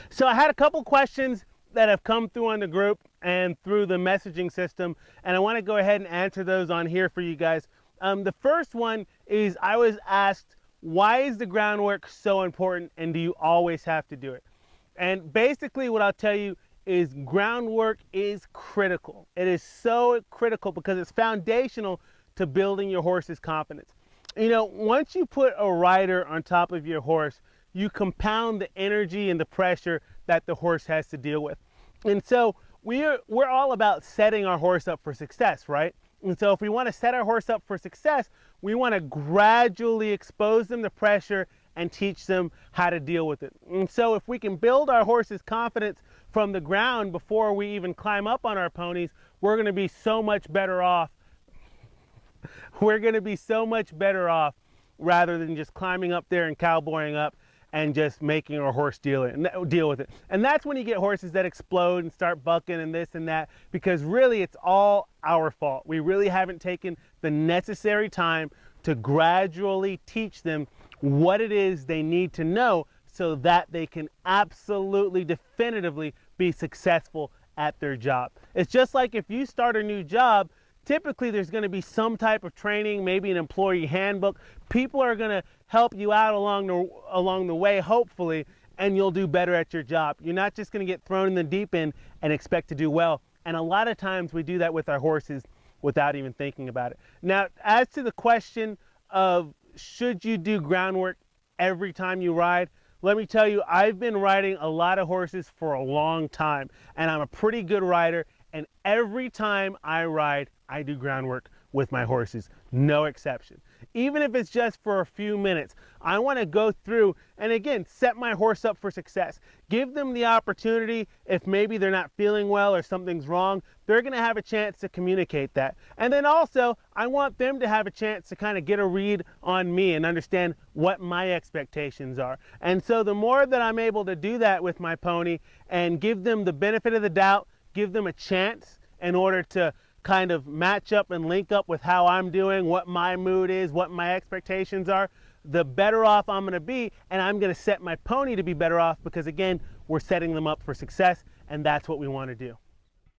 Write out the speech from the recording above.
So I had a couple questions that have come through on the group and through the messaging system, and I want to go ahead and answer those on here for you guys. The first one is, I was asked, why is the groundwork so important and do you always have to do it? And basically what I'll tell you is groundwork is critical. It is so critical because it's foundational to building your horse's confidence. You know, once you put a rider on top of your horse, you compound the energy and the pressure that the horse has to deal with. And so we're all about setting our horse up for success, right? And so if we want to set our horse up for success, we want to gradually expose them to pressure and teach them how to deal with it. And so if we can build our horse's confidence from the ground before we even climb up on our ponies, we're going to be so much better off. We're going to be so much better off rather than just climbing up there and cowboying up and just making our horse deal with it. And that's when you get horses that explode and start bucking and this and that, because really it's all our fault. We really haven't taken the necessary time to gradually teach them what it is they need to know so that they can absolutely definitively be successful at their job. It's just like if you start a new job, typically there's going to be some type of training, maybe an employee handbook. People are going to help you out along the way, hopefully, and you'll do better at your job. You're not just going to get thrown in the deep end and expect to do well. And a lot of times we do that with our horses without even thinking about it. Now, as to the question of should you do groundwork every time you ride, let me tell you, I've been riding a lot of horses for a long time, and I'm a pretty good rider, and every time I ride, I do groundwork with my horses, no exception. Even if it's just for a few minutes, I want to go through and again, set my horse up for success. Give them the opportunity, if maybe they're not feeling well or something's wrong, they're going to have a chance to communicate that. And then also, I want them to have a chance to kind of get a read on me and understand what my expectations are. And so the more that I'm able to do that with my pony and give them the benefit of the doubt, give them a chance in order to kind of match up and link up with how I'm doing, what my mood is, what my expectations are, the better off I'm going to be, and I'm going to set my pony to be better off because, again, we're setting them up for success, and that's what we want to do.